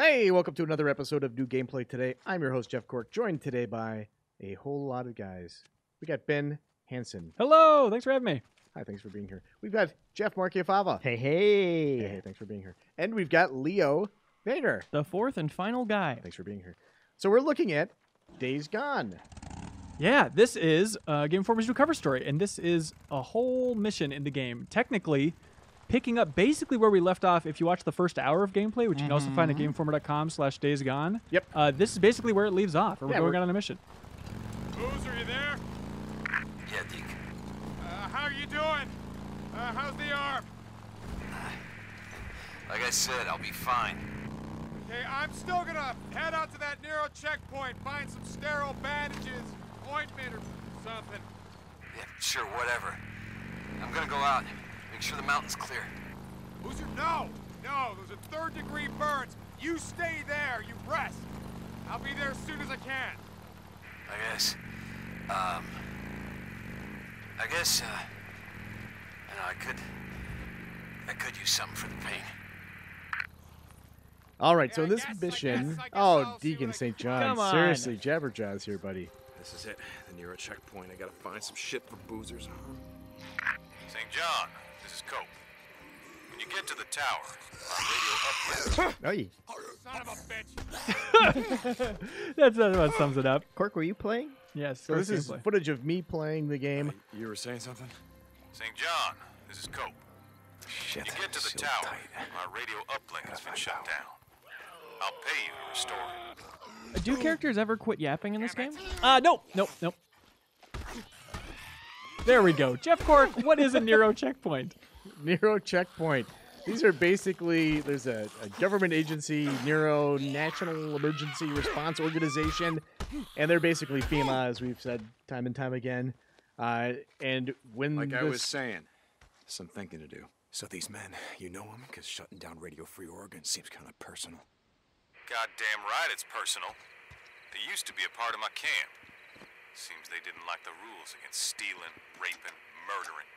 Hey, welcome to another episode of New Gameplay Today. I'm your host, Jeff Cork, joined today by a whole lot of guys. We got Ben Hansen. Hello, thanks for having me. Hi, thanks for being here. We've got Jeff Marchiafava. Hey, hey. Hey, thanks for being here. And we've got Leo Vader. The fourth and final guy. Thanks for being here. So we're looking at Days Gone. Yeah, this is Game Informer's new cover story, and this is a whole mission in the game. Technically, picking up basically where we left off if you watch the first hour of gameplay, which you can also find at GameInformer.com/daysgone. Yep. This is basically where it leaves off. We're going on a mission. Booze, are you there? Yeah, Deke. How are you doing? How's the arm? Like I said, I'll be fine. Okay, I'm still gonna head out to that Nero checkpoint, find some sterile bandages, ointment or something. Yeah, sure, whatever. I'm gonna go out, make sure the mountain's clear. Boozer, no! No, those are third-degree burns. You stay there, you rest. I'll be there as soon as I can. I guess, you know, I could use something for the pain. All right, Yeah, so I this guess mission... I'll see Deacon what I St. can- John. Come on. Seriously, Jabberjaw's here, buddy. This is it. The Nero checkpoint. I gotta find some shit for Boozer's arm. St. John, this is Cope. When you get to the tower, our radio uplink. Hey, Son of a bitch. That's what sums it up. Cork, were you playing? Yes. so this is gameplay. footage of me playing the game. You were saying something? St. John, this is Cope. Shit. When you get to the so tower, tight. our radio uplink has been shut down. I'll pay you to restore it. Do characters ever quit yapping in this game? Nope. There we go. Jeff Cork, what is a Nero checkpoint? Nero checkpoint. These are basically, there's a government agency, Nero National Emergency Response Organization, and they're basically FEMA, as we've said time and time again. And when Like I this- was saying, some thinking to do. So these men, you know them? Because shutting down Radio Free Oregon seems kind of personal. Goddamn right it's personal. They used to be a part of my camp. Seems they didn't like the rules against stealing, raping, murdering.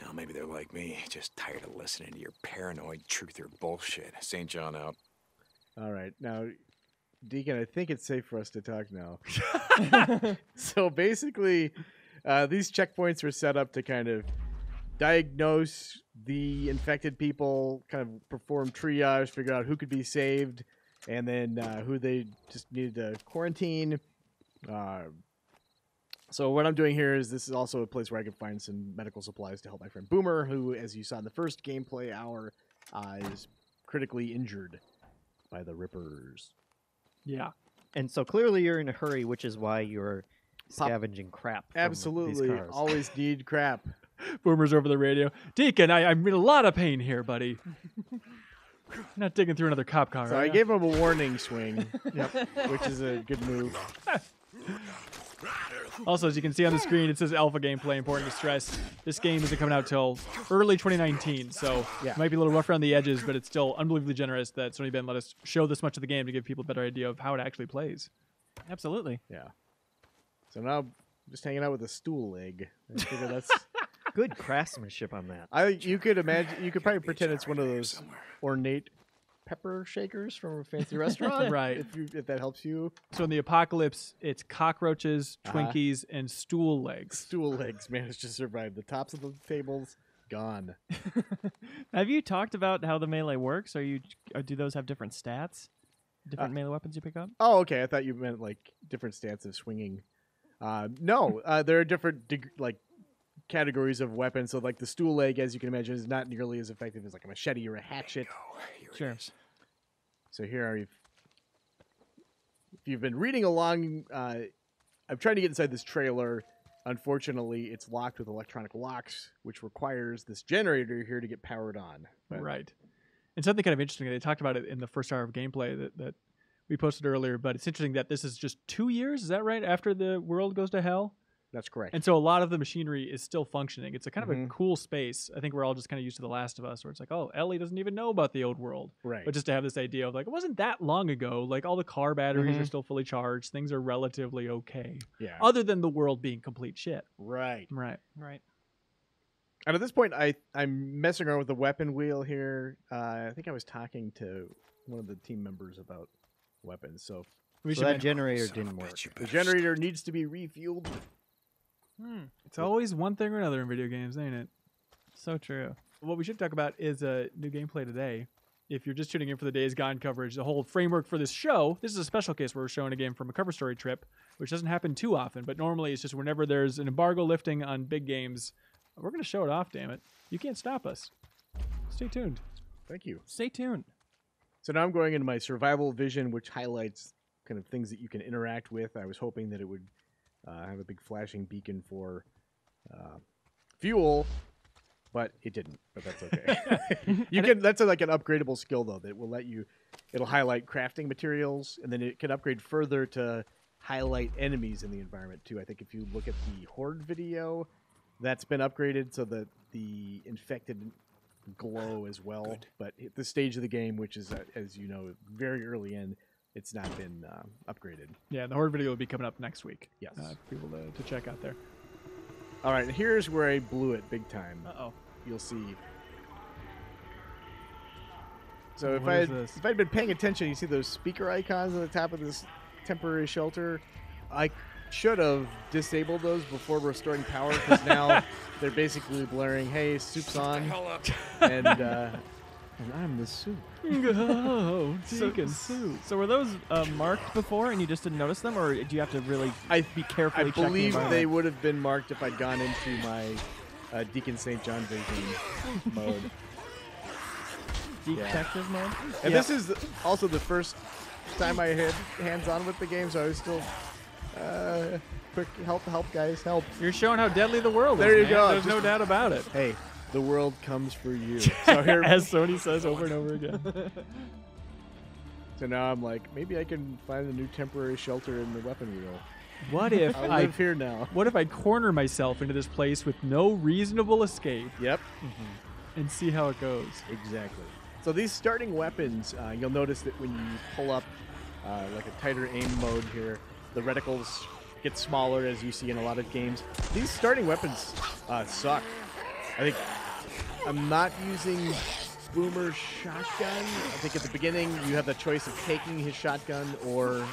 Well, maybe they're like me, just tired of listening to your paranoid truther bullshit. St. John out. All right, now, Deacon, I think it's safe for us to talk now. So basically, these checkpoints were set up to kind of diagnose the infected people, kind of perform triage, figure out who could be saved, and then who they just needed to quarantine. So what I'm doing here is this is also a place where I can find some medical supplies to help my friend Boomer, who, as you saw in the first gameplay hour, is critically injured by the Rippers. Yeah. And so clearly you're in a hurry, which is why you're scavenging crap from Absolutely, these cars. always need crap. Boomer's over the radio. Deacon, I'm in a lot of pain here, buddy. Not digging through another cop car. So are I ya? gave him a warning swing, which is a good move. Also, as you can see on the screen, it says alpha gameplay. Important to stress. This game isn't coming out till early 2019, so Yeah. it might be a little rough around the edges, but it's still unbelievably generous that Sony Ben let us show this much of the game to give people a better idea of how it actually plays. Absolutely. Yeah. So now I'm just hanging out with a stool leg. I figure that's. Good craftsmanship on that. You could imagine. You could probably pretend it's one of those ornate pepper shakers from a fancy restaurant, Right. If that helps you. So in the apocalypse, it's cockroaches, Uh-huh. Twinkies, and stool legs. Stool legs managed to survive. The tops of the tables gone. Have you talked about how the melee works? Do those have different stats? Different melee weapons you pick up? Oh, okay. I thought you meant like different stance of swinging. No, there are different categories of weapons. So like the stool leg, as you can imagine, is not nearly as effective as like a machete or a hatchet. Sure. So here, if you've been reading along, I'm trying to get inside this trailer. Unfortunately, it's locked with electronic locks, which requires this generator here to get powered on. But Right. And something kind of interesting, they talked about it in the first hour of gameplay that we posted earlier, but it's interesting that this is just 2 years, is that right, after the world goes to hell? That's correct. And so a lot of the machinery is still functioning. It's a kind of Mhm. a cool space. I think we're all just kind of used to The Last of Us, where it's like, oh, Ellie doesn't even know about the old world. Right. But just to have this idea of like, it wasn't that long ago. Like all the car batteries are Mhm. still fully charged. Things are relatively okay. Yeah. Other than the world being complete shit. Right. Right. Right. And at this point, I'm messing around with the weapon wheel here. I think I was talking to one of the team members about weapons. So So that generator didn't work. the generator needs to be refueled. It's always one thing or another in video games, ain't it? So true. What we should talk about is a new gameplay today. If you're just tuning in for the Days Gone coverage, the whole framework for this show, this is a special case where we're showing a game from a cover story trip, which doesn't happen too often, but normally it's just whenever there's an embargo lifting on big games, we're going to show it off, damn it. You can't stop us. Stay tuned. Thank you. Stay tuned. So now I'm going into my survival vision, which highlights kind of things that you can interact with. I was hoping that it would have a big flashing beacon for fuel, but it didn't. But that's okay. You can. That's like an upgradable skill though that will let you. It'll highlight crafting materials, and then it can upgrade further to highlight enemies in the environment too. I think if you look at the Horde video, that's been upgraded so that the infected glow as well. Good. But at this stage of the game, which is as you know very early in, it's not been upgraded. Yeah, the Horde video will be coming up next week. Yes. For people to check out there. All right, here's where I blew it big time. Uh-oh. You'll see. So What is this? if I'd been paying attention, you see those speaker icons on the top of this temporary shelter. I should have disabled those before restoring power because now they're basically blaring, "Hey, soup's on," and I'm the soup. Oh, Deacon Soup. So were those marked before and you just didn't notice them, or do you have to really be carefully I check the believe environment? they would have been marked if I'd gone into my Deacon St. John vision mode. Detective mode? And this is also the first time I had hands-on with the game, so I was still quick help guys, help. You're showing how deadly the world is. There you man. go. There's no Just- doubt about it. Hey, the world comes for you. So here, As Sony says over and over again. so now I'm like, maybe I can find a new temporary shelter in the weapon wheel. What if I I live here now. What if I corner myself into this place with no reasonable escape Yep, and see how it goes? exactly. So these starting weapons, you'll notice that when you pull up like a tighter aim mode here, the reticles get smaller as you see in a lot of games. These starting weapons suck. I think I'm not using Boomer's shotgun. I think at the beginning you have the choice of taking his shotgun or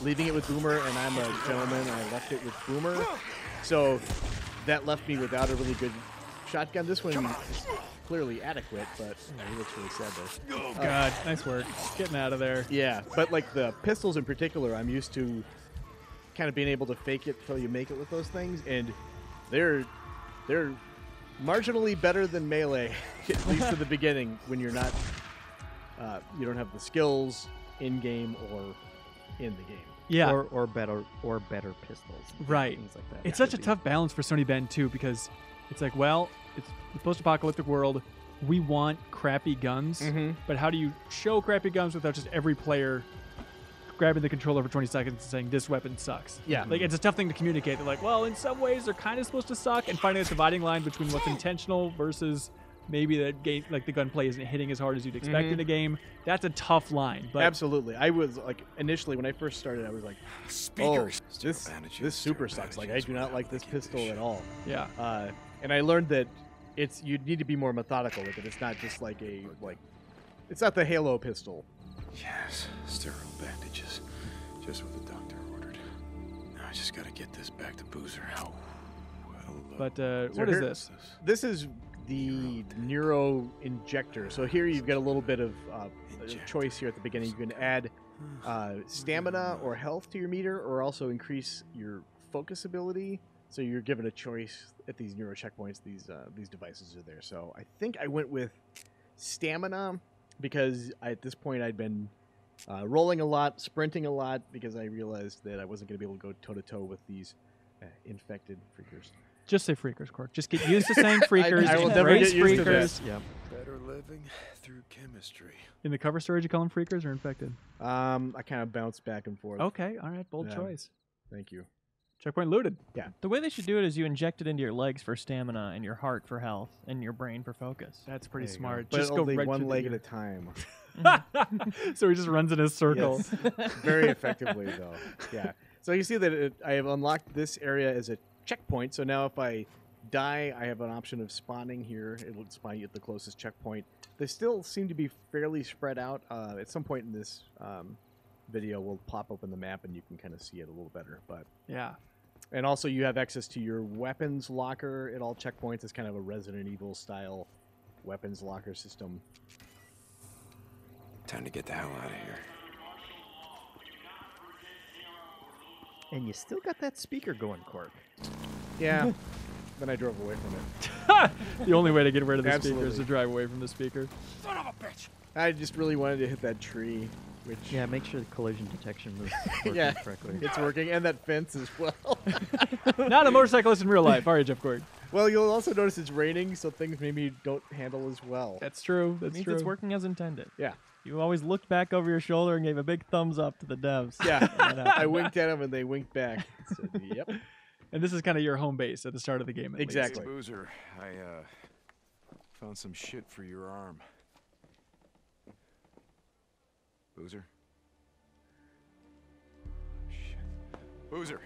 leaving it with Boomer, and I'm a gentleman and I left it with Boomer. So that left me without a really good shotgun. This one is clearly adequate, but he looks really sad there. Oh, God. Nice work. Getting out of there. Yeah, but like the pistols in particular, I'm used to kind of being able to fake it till you make it with those things, and they're marginally better than melee, at least in the beginning when you're not you don't have the skills in game or in the game. Yeah. Or better pistols. Right. Things like that. It's such a tough balance for Sony Bend, too, because it's like, well, it's the post-apocalyptic world. We want crappy guns, but how do you show crappy guns without just every player grabbing the controller for 20 seconds and saying, this weapon sucks? Yeah. Like, it's a tough thing to communicate. They're like, well, in some ways, they're kind of supposed to suck, and finding a dividing line between what's intentional versus maybe the game, like the gunplay isn't hitting as hard as you'd expect in a game. That's a tough line. But Absolutely. I was like, initially when I first started, I was like, Speakers. this super sucks. Like, I do not like this pistol at all. yeah. And I learned that you need to be more methodical with it. It's not just like it's not the Halo pistol. Yes, sterile bandages. Just what the doctor ordered. Now I just gotta get this back to Boozer. How? But what is here- this? This is the Neuro injector. So here you've got a little bit of a choice here at the beginning. You can add stamina or health to your meter, or also increase your focus ability. So you're given a choice at these Neuro checkpoints. These devices are there. So I think I went with stamina because at this point I'd been rolling a lot, sprinting a lot, because I realized that I wasn't going to be able to go toe-to-toe with these infected freakers. Just say freakers, Cork. Just get used to saying freakers. I will Just never embrace get used to freakers. that. Yep. Better living through chemistry. In the cover story, did you call them freakers or infected? I kind of bounced back and forth. Okay, all right, bold Yeah. choice. Thank you. Checkpoint looted. The way they should do it is you inject it into your legs for stamina and your heart for health and your brain for focus. That's pretty There you smart. But Just go only right one to the leg at ear. a time. So he just runs in a circle. Yes. Very effectively, though. Yeah. So you see that I have unlocked this area as a checkpoint. So now if I die, I have an option of spawning here. It will spawn you at the closest checkpoint. They still seem to be fairly spread out. At some point in this video, we'll pop open the map and you can kind of see it a little better. But Yeah. and also you have access to your weapons locker at all checkpoints. It's kind of a Resident Evil style weapons locker system. Time to get the hell out of here. And you still got that speaker going, Cork. Yeah. Then I drove away from it. The only way to get rid of the speaker is Absolutely. to drive away from the speaker. Son of a bitch! I just really wanted to hit that tree, which Yeah, make sure the collision detection moves working Yeah. correctly. it's working, and that fence as well. Not a motorcyclist in real life. All right, Jeff Gordon. Well, you'll also notice it's raining, so things maybe don't handle as well. That's true. That That's means true. it's working as intended. Yeah. You always looked back over your shoulder and gave a big thumbs up to the devs. Yeah. That happened. I winked at them, and they winked back. Said, yep. And this is kind of your home base at the start of the game. At least. Exactly. Hey, Boozer, I found some shit for your arm. Boozer? Shit. Boozer!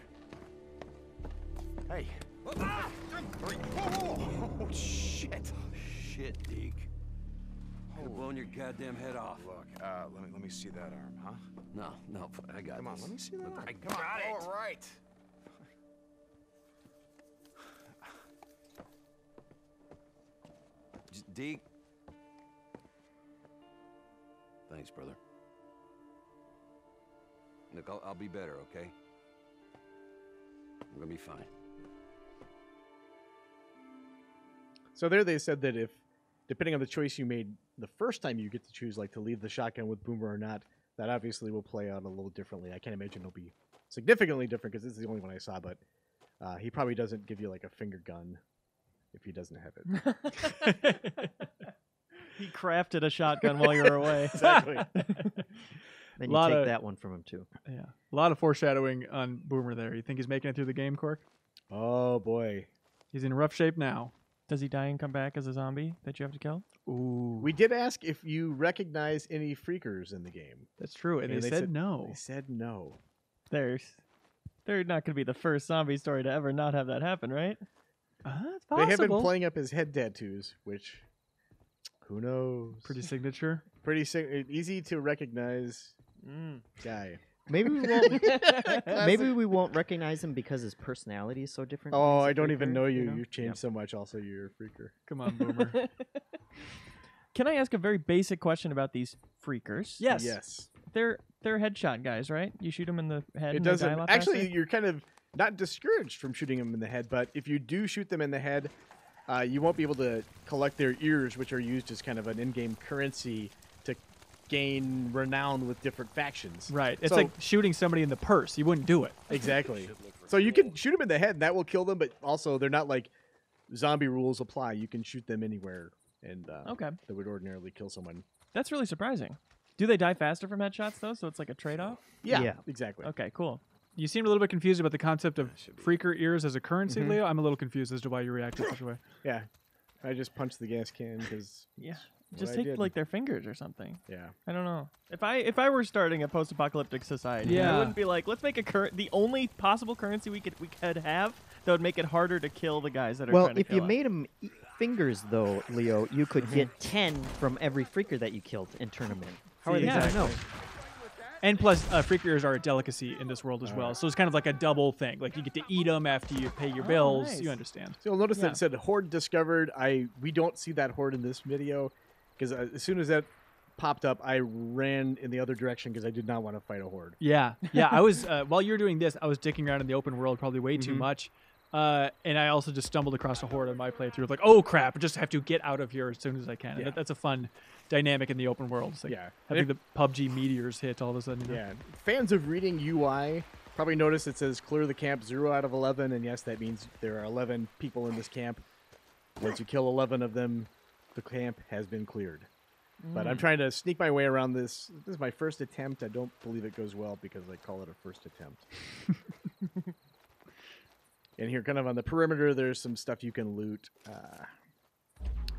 Hey! Oh, shit! Shit, Deke. Could have blown your goddamn head off. Look, let me see that arm, huh? No, I got Come on, this. let me see that arm. I got it! All right. Deke. Thanks, brother. Look, I'll be better, okay? I'm gonna be fine. So there they said that if, depending on the choice you made the first time, you get to choose like to leave the shotgun with Boomer or not. That obviously will play out a little differently. I can't imagine it'll be significantly different because this is the only one I saw. But he probably doesn't give you like a finger gun if he doesn't have it. He crafted a shotgun while you were away. Exactly. Then you Lot take of- that one from him, too. Yeah. A lot of foreshadowing on Boomer there. You think he's making it through the game, Cork? Oh boy. He's in rough shape now. Does he die and come back as a zombie that you have to kill? Ooh. We did ask if you recognize any freakers in the game. That's true. And And they they said said- no. They said no. They're not going to be the first zombie story to ever not have that happen, right? It's They have been possible. playing up his head tattoos, which who knows? Pretty signature. Pretty easy to recognize guy. Maybe we won't. Maybe we won't recognize him because his personality is so different. Oh, He's a I don't even freaker, know you. know? You've changed so much. Also, you're a freaker. Come on, Boomer. Can I ask a very basic question about these freakers? Yes. Yes. They're headshot guys, right? You shoot them in the head It and they die a doesn't. lot Actually, faster? you're kind of not discouraged from shooting them in the head, but if you do shoot them in the head, you won't be able to collect their ears, which are used as kind of an in-game currency to gain renown with different factions. Right. It's So- like shooting somebody in the purse. You wouldn't do it. Exactly. So you can shoot them in the head, and that will kill them. But also, they're not like zombie rules apply. You can shoot them anywhere, and Okay. that would ordinarily kill someone. That's really surprising. Do they die faster from headshots, though? So it's like a trade-off? Yeah. Exactly. Okay, cool. You seemed a little bit confused about the concept of freaker ears as a currency, Leo. I'm a little confused as to why you reacted such a way. Yeah. I just punched the gas can because Yeah. What Just I take did. like their fingers or something. yeah. I don't know. If I were starting a post-apocalyptic society, Yeah. I wouldn't be like, let's make the only possible currency we could have that would make it harder to kill the guys that are Well, trying to if kill you us. made him fingers, though, Leo, you could get 10 from every freaker that you killed and turn them in. How are See, they going to exactly. know? And plus, freaker ears are a delicacy in this world as well. So it's kind of like a double thing. Like you get to eat them after you pay your bills. nice. You understand. So you'll notice that Yeah. it said horde discovered. We don't see that horde in this video because as soon as that popped up, I ran in the other direction because I did not want to fight a horde. Yeah. Yeah. I was, while you were doing this, I was dicking around in the open world probably way too much. And I also just stumbled across a horde on my playthrough. Like, oh crap! I just have to get out of here as soon as I can. Yeah. And that's a fun dynamic in the open world. It's like Yeah. having the PUBG meteors hit all of a sudden. you know? Yeah. Fans of reading UI probably notice it says clear the camp 0 out of 11, and yes, that means there are 11 people in this camp. Once you kill 11 of them, the camp has been cleared. But I'm trying to sneak my way around this. This is my first attempt. I don't believe it goes well because I call it a first attempt. And here, kind of on the perimeter, there's some stuff you can loot.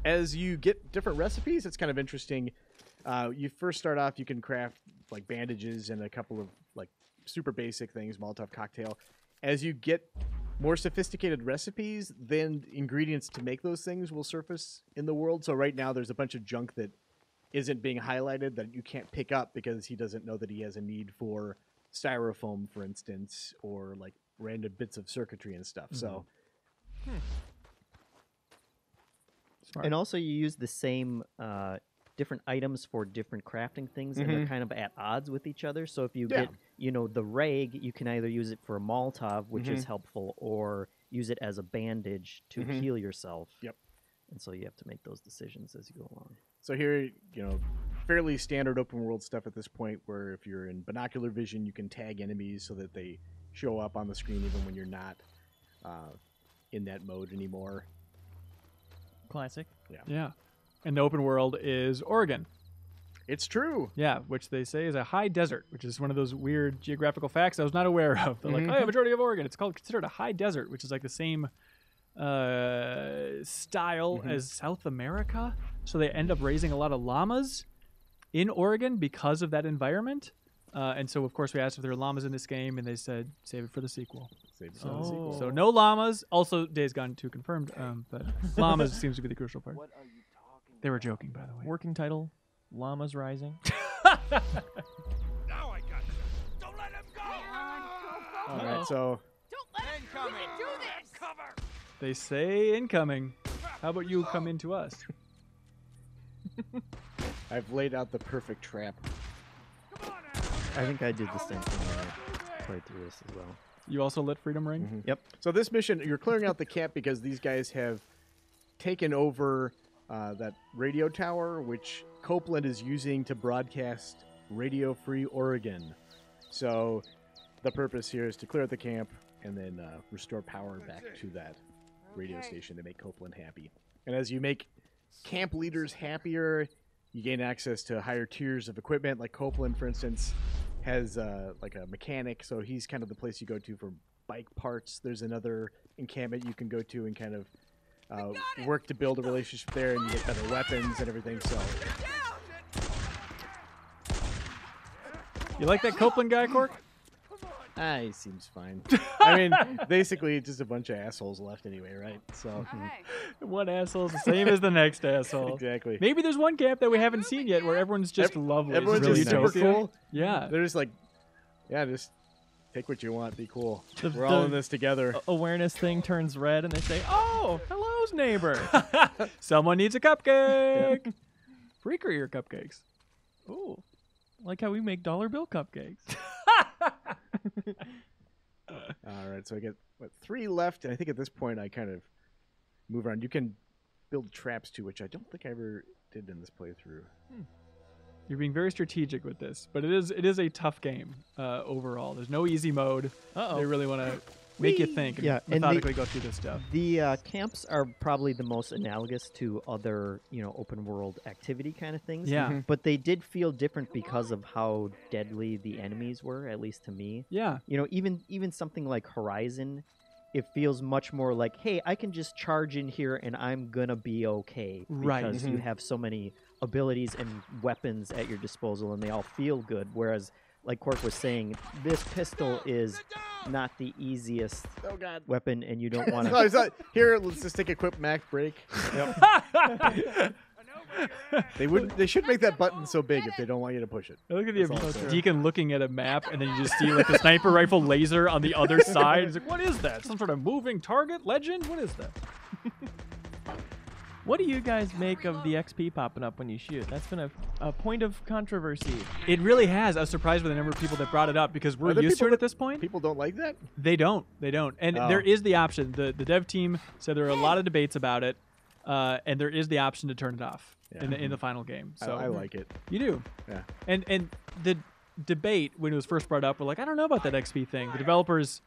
As you get different recipes, it's kind of interesting. You first start off, you can craft like bandages and a couple of like super basic things, Molotov cocktail. As you get more sophisticated recipes, then ingredients to make those things will surface in the world. So right now there's a bunch of junk that isn't being highlighted that you can't pick up because he doesn't know that he has a need for styrofoam, for instance, or like random bits of circuitry and stuff. So And also you use the same different items for different crafting things, and they're kind of at odds with each other. So if you get, you know, the rag, you can either use it for a Molotov, which is helpful, or use it as a bandage to heal yourself. Yep. And so you have to make those decisions as you go along. So here, you know, fairly standard open world stuff at this point, where if you're in binocular vision, you can tag enemies so that they show up on the screen even when you're not in that mode anymore. Classic. Yeah. And the open world is Oregon. It's true. Yeah, which they say is a high desert, which is one of those weird geographical facts I was not aware of. They're like, oh, yeah, majority of Oregon, it's considered a high desert, which is like the same style as South America. So they end up raising a lot of llamas in Oregon because of that environment. And so, of course, we asked if there were llamas in this game, and they said, save it for the sequel. Save it for the sequel. So no llamas. Also, Days Gone 2 confirmed, but llamas seems to be the crucial part. What are you talking They were joking, by the way. Working title: Llamas Rising. Now I got you. Don't let him go. All right, so Don't let him do this. Cover. They say incoming. How about you come into us? I've laid out the perfect trap. I think I did the same thing when I played through this as well. You also lit Freedom Ring? Yep. So this mission, you're clearing out the camp because these guys have taken over that radio tower, which Copeland is using to broadcast Radio Free Oregon. So the purpose here is to clear out the camp and then restore power back to that radio station to make Copeland happy. And as you make camp leaders happier, you gain access to higher tiers of equipment. Like Copeland, for instance, has like a mechanic, so he's kind of the place you go to for bike parts. There's another encampment you can go to and kind of work to build a relationship there, and you get better weapons and everything. So You like that Copeland guy, Cork? he seems fine. I mean, basically, just a bunch of assholes left anyway, right? So One asshole's the same as the next asshole. exactly. Maybe there's one camp that we haven't seen yet where everyone's just lovely. Everyone's It's really just super utopia. cool. Yeah. They're just like, yeah, just take what you want, be cool. The- We're all the- in this together. Awareness thing turns red, and they say, "Oh, hello, neighbor." Someone needs a cupcake. Free career cupcakes. Ooh, like how we make dollar bill cupcakes. All right, so I get 3 left, and I think at this point I kind of move around. You can build traps too, which I don't think I ever did in this playthrough. You're being very strategic with this, but it is a tough game overall. There's no easy mode. Uh-oh. They really want to make you think and Yeah, and methodically go through this stuff. The camps are probably the most analogous to other, you know, open world activity kind of things. Yeah. But they did feel different because of how deadly the enemies were, at least to me. Yeah. You know, even something like Horizon, it feels much more like, hey, I can just charge in here and I'm gonna be okay. Right. Because you have so many abilities and weapons at your disposal and they all feel good. Whereas, like Cork was saying, this pistol is not the easiest Oh God! weapon, and you don't want No, to. it's not. Here, let's just take a quick Mac break. They should make that button so big if they don't want you to push it. I look at That's all I'm saying. Deacon looking at a map, and then you just see like the sniper rifle laser on the other side. He's like, "What is that? Some sort of moving target legend? What is that?" What do you guys make of the XP popping up when you shoot? That's been a point of controversy. It really has. I was surprised by the number of people that brought it up because we're Are there used to people it at this point. People don't like that. They don't. And Oh. there is the option. The dev team said there are a lot of debates about it, and there is the option to turn it off in the final game. So I like it. You do. Yeah. And the debate when it was first brought up, we're like, I don't know about that XP thing. The developers,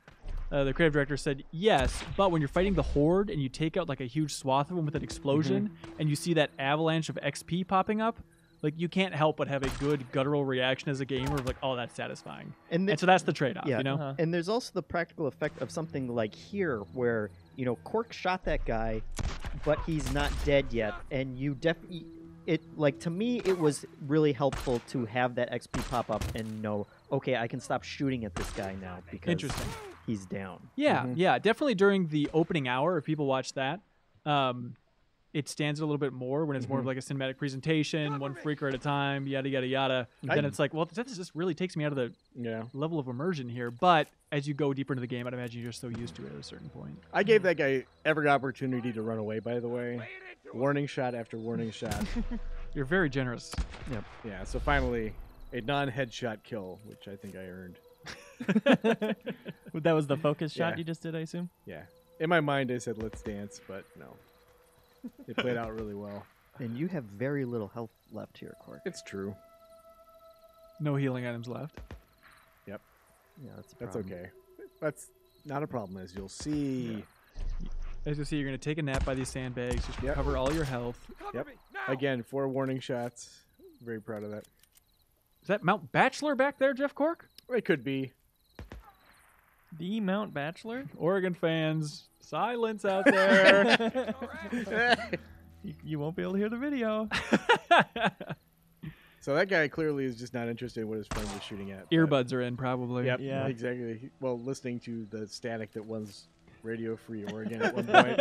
the creative director said yes, but when you're fighting the horde and you take out like a huge swath of them with an explosion, and you see that avalanche of XP popping up, like you can't help but have a good guttural reaction as a gamer of like, oh, that's satisfying. And And so that's the trade-off, Yeah, you know? and there's also the practical effect of something like here, where you know Cork shot that guy, but he's not dead yet, and you definitely. It like to me, it was really helpful to have that XP pop up and know, okay, I can stop shooting at this guy now because Interesting. he's down. Yeah, yeah, definitely during the opening hour, if people watch that, it stands a little bit more when it's more of like a cinematic presentation, one freaker at a time, yada, yada, yada. Then it's like, well, this just really takes me out of the level of immersion here. But as you go deeper into the game, I'd imagine you're just so used to it at a certain point. I gave that guy every opportunity to run away, by the way. Warning shot after warning shot. You're very generous. Yep. Yeah, so finally, a non-headshot kill, which I think I earned. That was the focus shot Yeah. you just did, I assume? Yeah. In my mind, I said, let's dance, but no. It played out really well. And you have very little health left here, Cork. It's true. No healing items left. Yep. Yeah, that's That's problem. okay. That's not a problem, as you'll see. As you see, you're going to take a nap by these sandbags, just recover all your health. Yep. Again, 4 warning shots. Very proud of that. Is that Mount Bachelor back there, Jeff Cork? It could be. The Mount Bachelor? Oregon fans, silence out there. You won't be able to hear the video. So that guy clearly is just not interested in what his friend was shooting at. Earbuds are in, probably. Yep, Yeah. exactly. Well, listening to the static that was Radio Free Oregon at one point.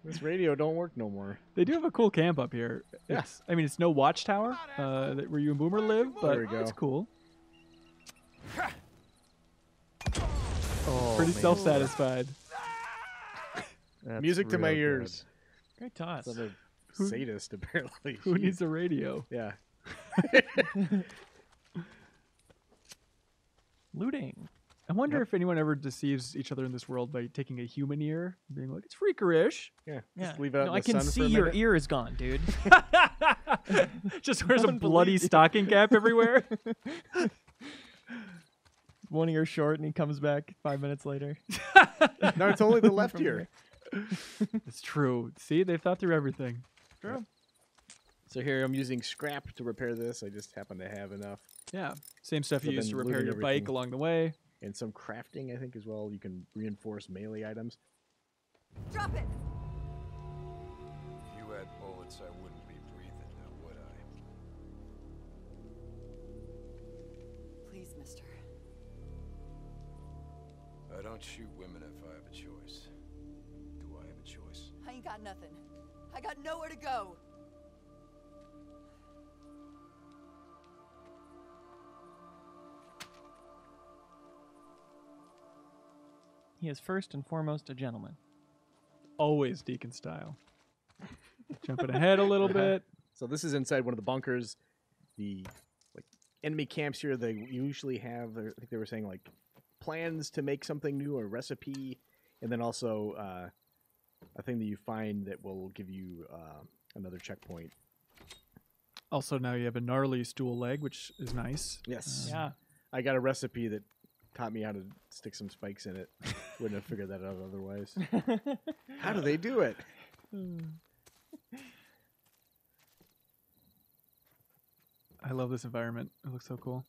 This radio don't work no more. They do have a cool camp up here. It's, I mean, it's no watchtower where you and Boomer live, but There we go. it's cool. Oh, Pretty man. self-satisfied. That's Music to my real good. ears. Great toss. Some a sadist, apparently. Who needs a radio? Yeah. Looting. I wonder if anyone ever deceives each other in this world by taking a human ear, being like, it's freakerish. Yeah. Yeah. Just leave it out No, in I the can sun see for a your minute. ear is gone, dude. Just wears a Don't bloody believe you. stocking cap everywhere. One ear short, and he comes back 5 minutes later. No, it's only the left ear. It's true. See, they've thought through everything. True. So here I'm using scrap to repair this. I just happen to have enough. Yeah. Same stuff So you use then to repair looting your bike everything. along the way. And some crafting, I think, as well. You can reinforce melee items. Drop it! If you had bullets, I wouldn't be breathing now, would I? Please, mister. I don't shoot women if I have a choice. Do I have a choice? I ain't got nothing. I got nowhere to go. He is first and foremost a gentleman. Always Deacon style. Jumping ahead a little bit. So this is inside one of the bunkers. The enemy camps here, they usually have, I think they were saying, like, plans to make something new, a recipe, and then also a thing that you find that will give you another checkpoint. Also, now you have a gnarly stool leg, which is nice. Yes. Yeah. I got a recipe that taught me how to stick some spikes in it. Wouldn't have figured that out otherwise. How do they do it? I love this environment. It looks so cool.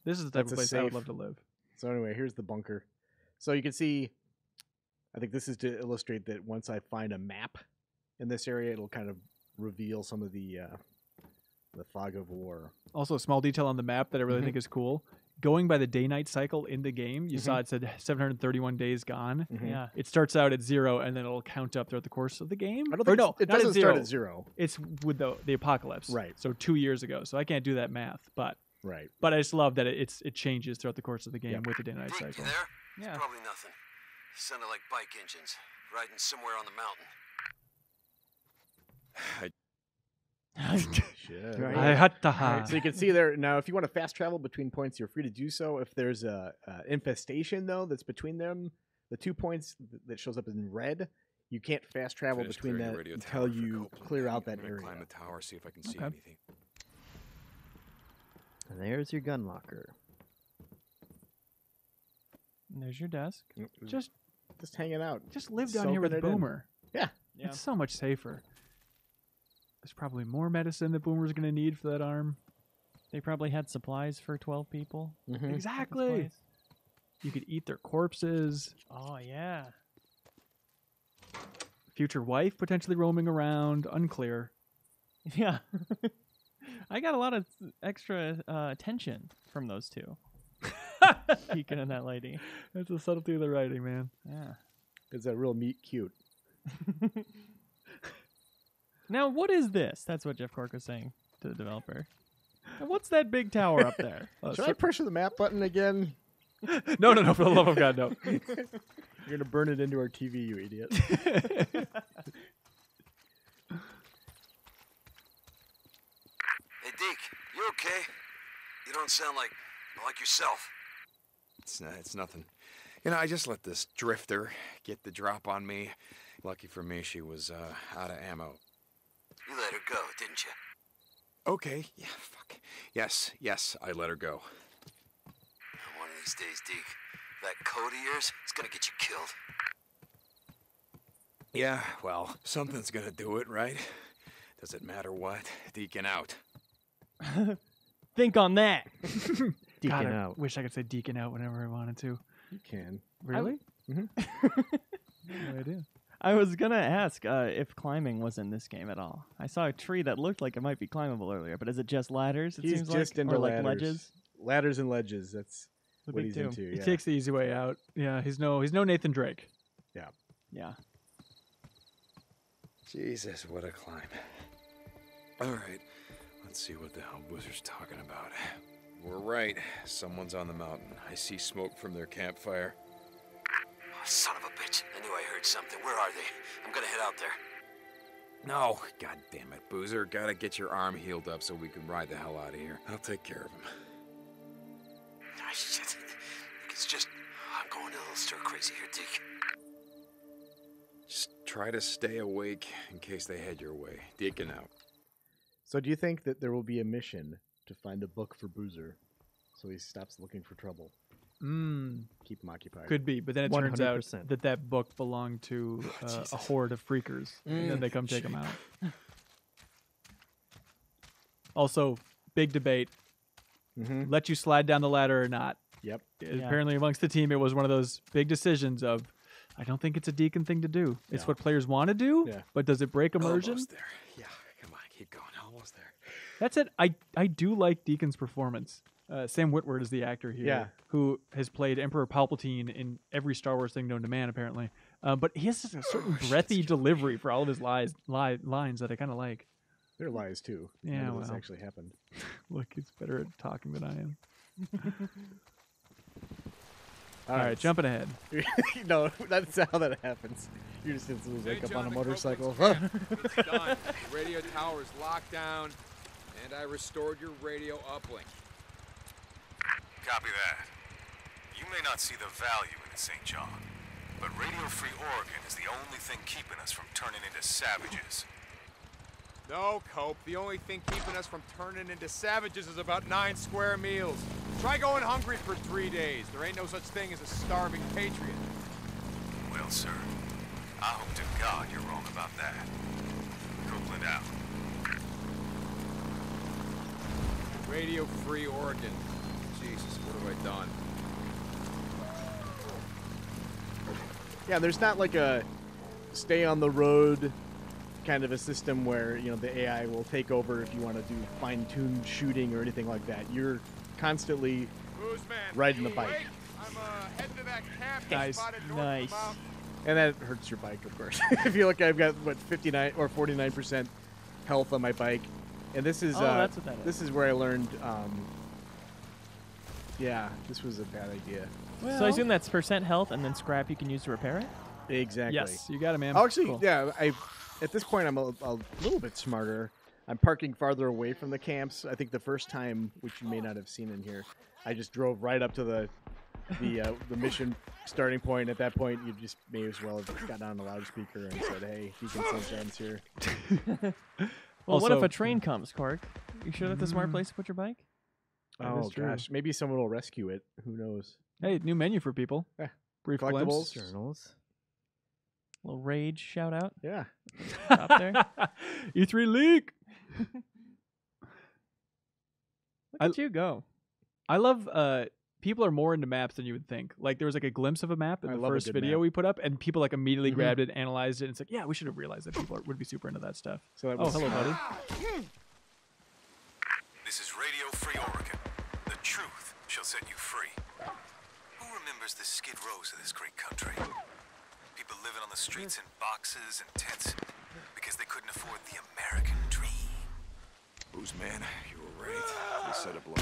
This is the type That's of a place I would safe. love to live. So anyway, here's the bunker. So you can see, I think this is to illustrate that once I find a map in this area, it'll kind of reveal some of the fog of war. Also, a small detail on the map that I really think is cool. Going by the day-night cycle in the game, you saw it said 731 days gone. Yeah. It starts out at 0, and then it'll count up throughout the course of the game. I don't Or think no, it not doesn't at 0. start at 0. It's with the apocalypse. Right. So 2 years ago. So I can't do that math. But Right. I just love that it changes throughout the course of the game Yep. with the day-night Think, you cycle. there? Yeah. It's probably nothing. Sounded like bike engines, riding somewhere on the mountain. Shit. Right. I had to Alright, so you can see there now. If you want to fast travel between points, you're free to do so. If there's a infestation though that's between them, the 2 points that shows up in red, you can't fast travel Finished between clearing that the radio until tower for you Copeland. clear out that I'm gonna area. climb the tower, see if I can see Okay. anything. And there's your gun locker. And there's your desk. Just hanging out. live down here with Soaking it in. Boomer. Yeah. Yeah. It's so much safer. There's probably more medicine that Boomer's going to need for that arm. They probably had supplies for 12 people. Mhm. at this Exactly. place. You could eat their corpses. Oh, yeah. Future wife potentially roaming around. Unclear. Yeah. I got a lot of extra attention from those two. Peeking at that lady. That's the subtlety of the writing, man. Yeah. Is that real meat cute? Now, what is this? That's what Jeff Cork was saying to the developer. And what's that big tower up there? Should I pressure the map button again? No, for the love of God, no. You're going to burn it into our TV, you idiot. Hey, Deke, you okay? You don't sound like yourself. It's nothing. You know, I just let this drifter get the drop on me. Lucky for me, she was out of ammo. You let her go, didn't you? Okay, yeah, fuck. Yes, I let her go. One of these days, Deke, that code of yours is gonna get you killed. Yeah, well, something's gonna do it, right? Does it matter what? Deacon out. Think on that. Deacon God, I out. wish I could say deacon out whenever I wanted to. You can. Really? Mm-hmm. No idea. I was gonna ask if climbing was in this game at all. I saw a tree that looked like it might be climbable earlier, but is it just ladders? It He's seems just like, into or like ladders. ledges. Ladders and ledges. That's The what big he's two. into. He Yeah. takes the easy way out. Yeah, he's no Nathan Drake. Yeah. Jesus, what a climb. All right, let's see what the hell Boozer's talking about. We're right. Someone's on the mountain. I see smoke from their campfire. Oh, son of a bitch. I knew I heard something. Where are they? I'm gonna head out there. No, god damn it, Boozer. Gotta get your arm healed up so we can ride the hell out of here. I'll take care of him. Ah, shit. It's just... I'm going a little stir-crazy here, Deke. Just try to stay awake in case they head your way. Deacon out. So do you think that there will be a mission to find a book for Boozer so he stops looking for trouble? Keep him occupied. Could be, but then it turns out 100%. that book belonged to a horde of freakers, and then they come take him out. Also, big debate: let you slide down the ladder or not? Yep. Apparently, amongst the team, it was one of those big decisions of, I don't think it's a Deacon thing to do. It's what players want to do, but does it break immersion? Almost there. Yeah, come on, keep going. Almost there. That's it. I do like Deacon's performance. Sam Witwer is the actor here, who has played Emperor Palpatine in every Star Wars thing known to man, apparently. But he has a certain breathy delivery for all of his lines that I kind of like. They're lies too. Yeah, None of this well. actually happened. Look, he's better at talking than I am. All right, jumping ahead. No, that's how that happens. You just instantly wake up on a motorcycle. It's done. The radio tower is locked down, and I restored your radio uplink. Copy that. You may not see the value in it, St. John, but Radio Free Oregon is the only thing keeping us from turning into savages. No, Cope. The only thing keeping us from turning into savages is about 9 square meals. Try going hungry for 3 days. There ain't no such thing as a starving patriot. Well, sir, I hope to God you're wrong about that. Copeland out. Radio Free Oregon. Jesus, what have I done? Yeah, there's not like a stay on the road kind of a system where, you know, the AI will take over if you want to do fine-tuned shooting or anything like that. You're constantly riding the bike. I'm heading to that camp Nice. spotted north of the mountain. And that hurts your bike, of course. If you look, I've got, what, 59 or 49% health on my bike. And this is that's what that is. this is where I learned yeah, this was a bad idea. So I assume that's percent health and then scrap you can use to repair it? Exactly. Yes, you got it, man. Oh, actually, Cool. yeah, at this point I'm a little bit smarter. I'm parking farther away from the camps. I think the first time, which you may not have seen in here, I just drove right up to the mission starting point. At that point, you just may as well have got on a loudspeaker and said, "Hey, Deacon Sunshine's here." Well, what if Also- a train comes, Cork? You sure that's a smart place to put your bike? That Oh is true. gosh, maybe someone will rescue it. Who knows? Hey, new menu for people. Yeah. Brief Collectibles. glimpse. Journals. Little rage shout out Yeah. up there. E3 leak. Look at you go. I love people are more into maps than you would think. Like there was like a glimpse of a map in I the love a first good video map. we put up, and people like immediately grabbed it, analyzed it, and it's like, yeah, we should have realized that people would be super into that stuff. So that Oh, was hello, buddy. This is Radio Free Oregon. The truth shall set you free. remembers the skid rows of this great country? People living on the streets in boxes and tents because they couldn't afford the American dream. Booze man, you were right. They set up low.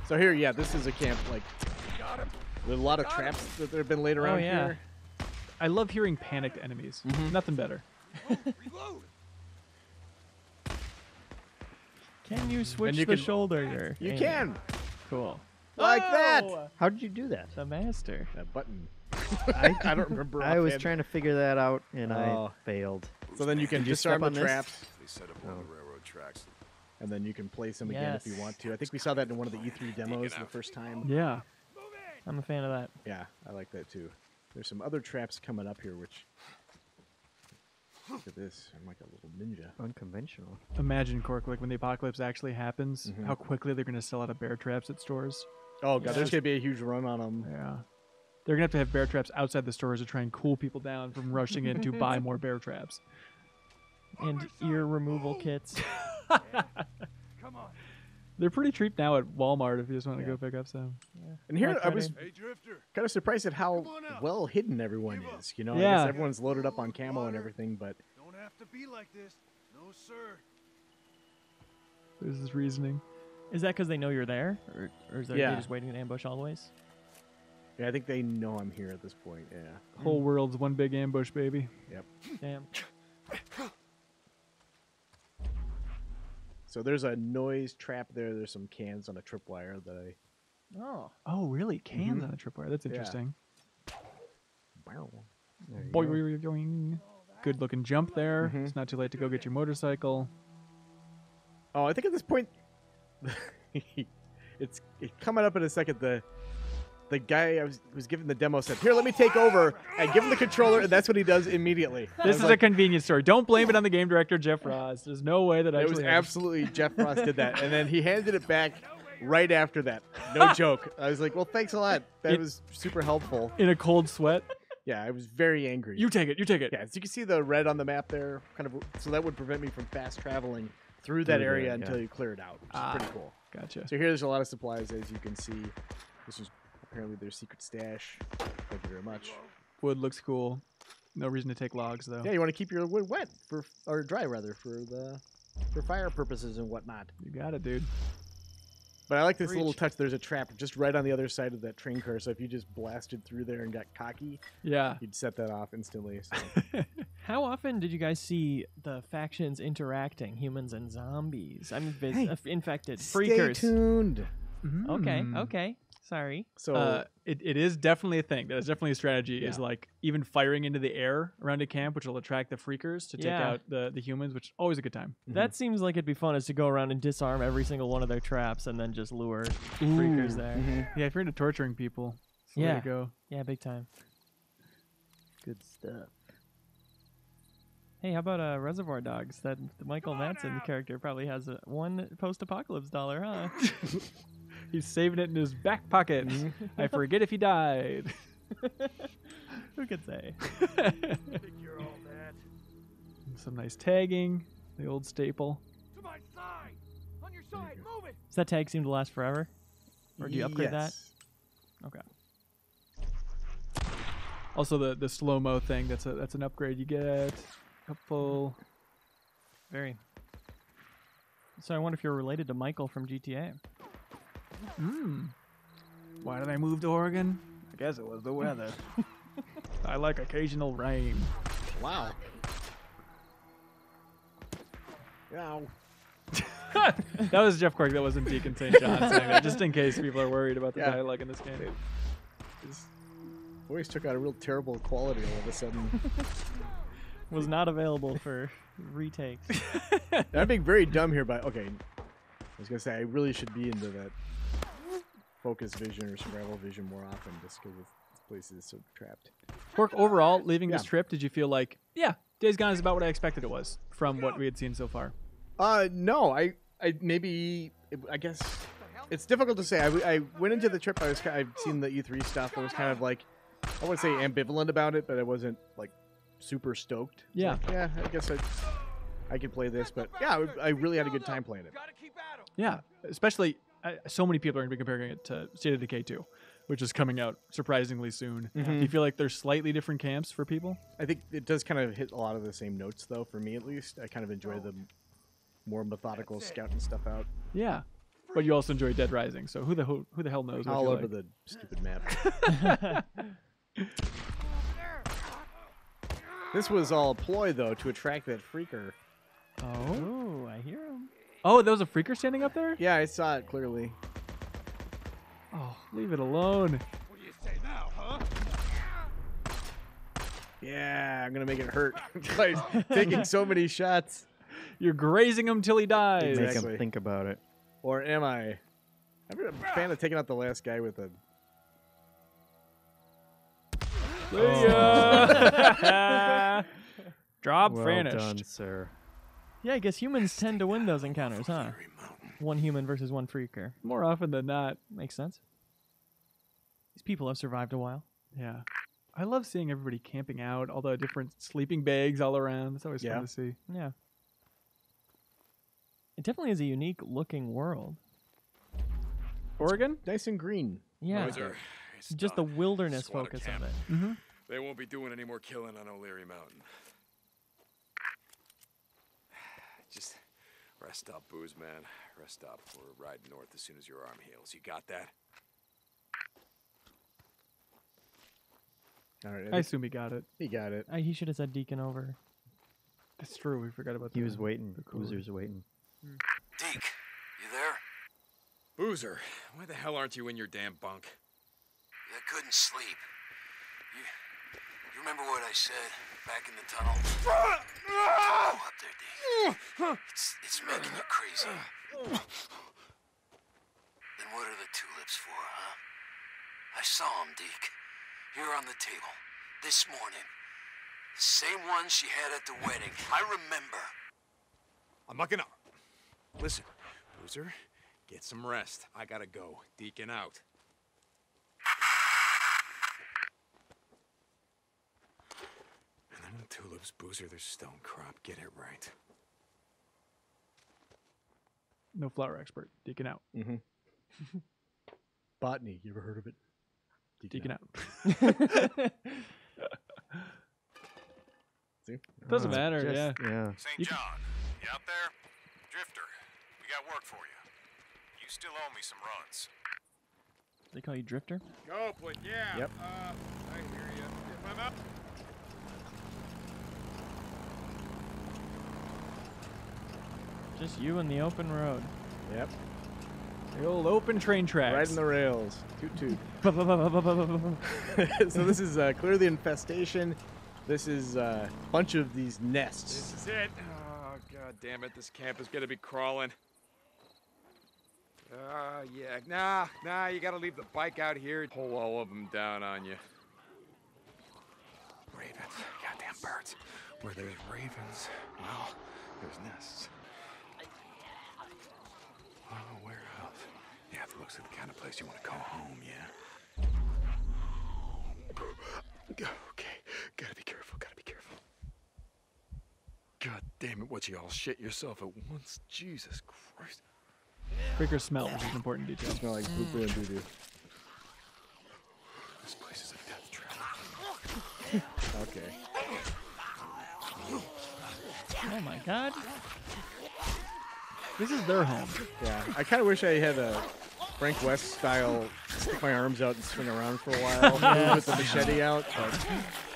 So here, yeah, this is a camp, like, with a lot of traps that have been laid around here. I love hearing panicked enemies. Nothing better. Can you switch you the can- shoulder? Your You aim? can! Cool. Like that! Oh, How did you do that? the master. That button. I don't remember. I was offhand. trying to figure that out, and I Oh. failed. So then you can Did you disarm step the on this? traps, They set up along the railroad tracks. and then you can place them again if you Yes. want to. I think we saw that in one of the E3 demos the first time. Yeah. I'm a fan of that. Yeah, I like that too. There's some other traps coming up here, which... Look at this. I'm like a little ninja. Unconventional. Imagine, Cork, like when the apocalypse actually happens, how quickly they're going to sell out of bear traps at stores. Oh, God, there's going to be a huge run on them. Yeah. They're going to have bear traps outside the stores to try and cool people down from rushing in to buy more bear traps. And ear removal kits. Come on. They're pretty cheap now at Walmart if you just want to go pick up some. And here, Black I was Friday. Hey, Drifter. kind of surprised at how well hidden everyone is. You know, I Yeah. guess everyone's loaded up on camo and everything, but... Don't have to be like this. No, sir. There's this reasoning. Is that because they know you're there? Or is they Yeah. just waiting in ambush all the ways? Yeah, I think they know I'm here at this point, yeah. The whole world's one big ambush, baby. Yep. Damn. So there's a noise trap there. There's some cans on a tripwire that I... Oh. Oh, really? Cans on a tripwire. That's interesting. Boing. Good looking jump there. It's not too late to go get your motorcycle. Oh, I think at this point... it's coming up in a second. The guy I was giving the demo said, "Here, let me take over," and give him the controller, and that's what he does immediately. This is a convenience store. Don't blame it on the game director, Jeff Ross. There's no way that It was actually happened. absolutely Jeff Ross did that, and then he handed it back right after that. No joke. I was like, "Well, thanks a lot. That was super helpful." In a cold sweat. Yeah, I was very angry. You take it. You take it. Yeah, as you can see the red on the map there, kind of, so that would prevent me from fast traveling through that area there, until yeah. you clear it out, which is pretty cool. Gotcha. So here, there's a lot of supplies, as you can see. This is apparently their secret stash. Thank you very much. Wood looks cool. No reason to take logs though. Yeah, you want to keep your wood wet or dry rather for fire purposes and whatnot. You got it, dude. But I like this little touch. There's a trap just right on the other side of that train car. So if you just blasted through there and got cocky, Yeah. you'd set that off instantly. So. How often did you guys see the factions interacting, humans and zombies? I mean, infected, freakers. Stay tuned. Okay, okay. Sorry. So It is definitely a thing. That is definitely a strategy. Is like even firing into the air around a camp, which will attract the freakers to take Yeah. out the humans, which is always a good time. That seems like it'd be fun, is to go around and disarm every single one of their traps and then just lure freakers there. Yeah, if you're into torturing people, it's the way Yeah. to go. Yeah, big time. Good stuff. Hey, how about Reservoir Dogs? That the Michael Madsen character probably has one post-apocalypse dollar, huh? He's saving it in his back pocket. I forget if he died. Who could say? Figure all that. Some nice tagging. The old staple. To my side. On your side. Move it. Does that tag seem to last forever? Or do you upgrade that? yes. Okay. Also the slow-mo thing. That's an upgrade you get. Couple. Very. So I wonder if you're related to Michael from GTA. Why did I move to Oregon? I guess it was the weather. I like occasional rain. Wow. Ow. That was Jeff Cork. That wasn't Deacon St. John saying that, just in case people are worried about the Yeah. dialogue in this game. His voice took out a real terrible quality all of a sudden. Was not available for retakes. I'm being very dumb here, but okay. I was gonna say I really should be into that focus vision or survival vision more often, just because this place is so trapped. Cork, overall, leaving this Yeah. trip, did you feel like, yeah, Days Gone is about what I expected it was from what we had seen so far? No, I guess it's difficult to say. I went into the trip. I've seen the E3 stuff. I was kind of like, I wouldn't say ambivalent about it, but I wasn't like super stoked. It's Yeah. like, yeah, I guess I could play this, but yeah, I really had a good time playing it. Gotta keep at 'em. Yeah, especially so many people are going to be comparing it to State of Decay 2, which is coming out surprisingly soon. Do you feel like there's slightly different camps for people? I think it does kind of hit a lot of the same notes, though, for me at least. I kind of enjoy the more methodical scouting stuff out. Yeah. But you also enjoy Dead Rising, so who the hell knows what All you over like. the stupid map. This was all a ploy, though, to attract that freaker. Oh, I hear him. Oh, there was a freaker standing up there? Yeah, I saw it clearly. Oh, leave it alone. What do you say now, huh? Yeah, I'm going to make it hurt by taking so many shots. You're grazing him till he dies. Make Exactly. him think about it. Or am I? I'm a fan of taking out the last guy with a... Job Well finished. done, sir. Yeah, I guess humans tend to win those encounters, huh? One human versus one freaker. More often than not. Makes sense. These people have survived a while. Yeah. I love seeing everybody camping out, all the different sleeping bags all around. It's always Yeah. fun to see. Yeah. It definitely is a unique looking world. Oregon? Nice and green. Yeah. Boozer, it's Just the done. wilderness Squatter focus camp. of it. Mm-hmm. They won't be doing any more killing on O'Leary Mountain. Just rest up, Booze, man. Rest up. We're riding north as soon as your arm heals. You got that? All right, I assume he got it. he got it. He should have said Deacon over. That's true. We forgot about that. He was waiting. Boozer's waiting. Deke, you there? Boozer, why the hell aren't you in your damn bunk? I couldn't sleep. You remember what I said back in the tunnel? Go up there, Deke. It's making you crazy. Then what are the tulips for, huh? I saw them, Deke. Here on the table. This morning. The same ones she had at the wedding. I remember. I'm not gonna... Listen, Boozer, get some rest. I gotta go. Deacon out. And then the tulips, Boozer, there's stone crop. Get it right. No flower expert. Deacon out. Botany, you ever heard of it? Deacon out. See? Doesn't matter, yeah. Yeah. St. John, you out there? Drifter, we got work for you. You still owe me some runs. They call you Drifter? Copeland, yeah. Yep. I hear you. If I'm out. Just you and the open road. Yep. The old open train tracks. Riding the rails. Toot toot. So this is clearly Infestation. This is a bunch of these nests. This is it. Oh, god damn it. This camp is gonna be crawling. Yeah. Nah, you gotta leave the bike out here. Pull all of them down on you. Ravens. Goddamn birds. Where there's ravens, well, there's nests. Oh, where else? Yeah, it looks like the kind of place you want to call home, yeah. Okay, gotta be careful, God damn it, what you all shit yourself at once? Jesus Christ. Quicker smell, which is an important detail. Smell like poo poo and doo doo. This place is a death trap. Okay. Oh my god. This is their home. Yeah, I kind of wish I had a Frank West style stick my arms out and swing around for a while move with the machete out. But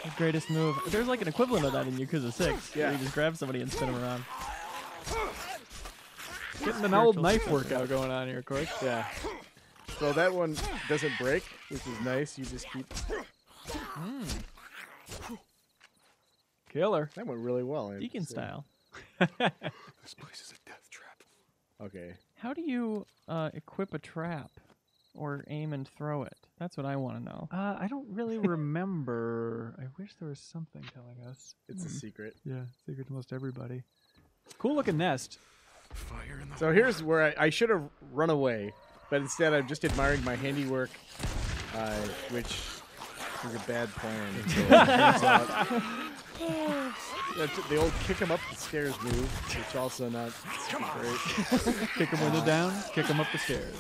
The greatest move. There's like an equivalent of that in Yakuza 6. Yeah. Where you just grab somebody and spin them around. Getting an old Spiritual knife successor. workout going on here, of course. yeah. So that one doesn't break, which is nice. You just keep. Killer. That went really well. I have to Deacon say. style. This place is a death trap. Okay. How do you equip a trap or aim and throw it? That's what I want to know. I don't really remember. I wish there was something telling us. It's a secret. Yeah, secret to most everybody. Cool looking nest. Fire in the So here's where I should have run away, but instead I'm just admiring my handiwork, which is a bad plan. So it turns out The old kick 'em up the stairs move, which also not great. Kick them when they're down, kick them up the stairs.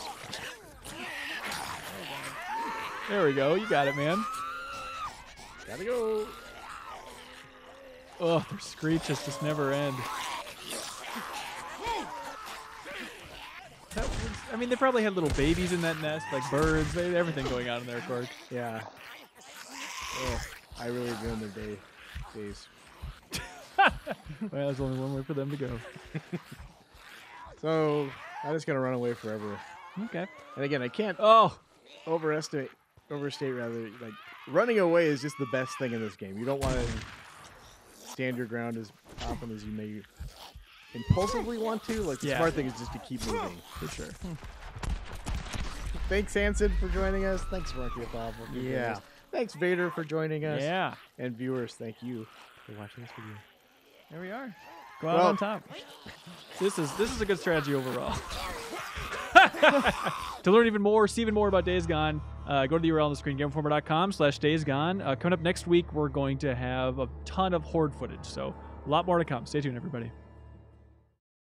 There we go. You got it, man. Gotta go. Oh, their screeches just never end. I mean, they probably had little babies in that nest, like birds. They had everything going on in there, of course. Yeah. Oh, I really ruined their days. Well, there's only one way for them to go. So I'm just gonna run away forever. Okay. And again, I can't overstate rather. Like running away is just the best thing in this game. You don't want to stand your ground as often as you may impulsively want to. Like the smart thing is just to keep moving. For sure. Thanks, Hanson, for joining us. Thanks, Rocky Apollo, for joining us. Thanks, Vader, for joining us. Yeah. And viewers, thank you for watching this video. There we are. Go out on top. This is a good strategy overall. To learn even more, see even more about Days Gone, go to the URL on the screen, GameInformer.com/Days Gone. Coming up next week, we're going to have a ton of Horde footage, so a lot more to come. Stay tuned, everybody.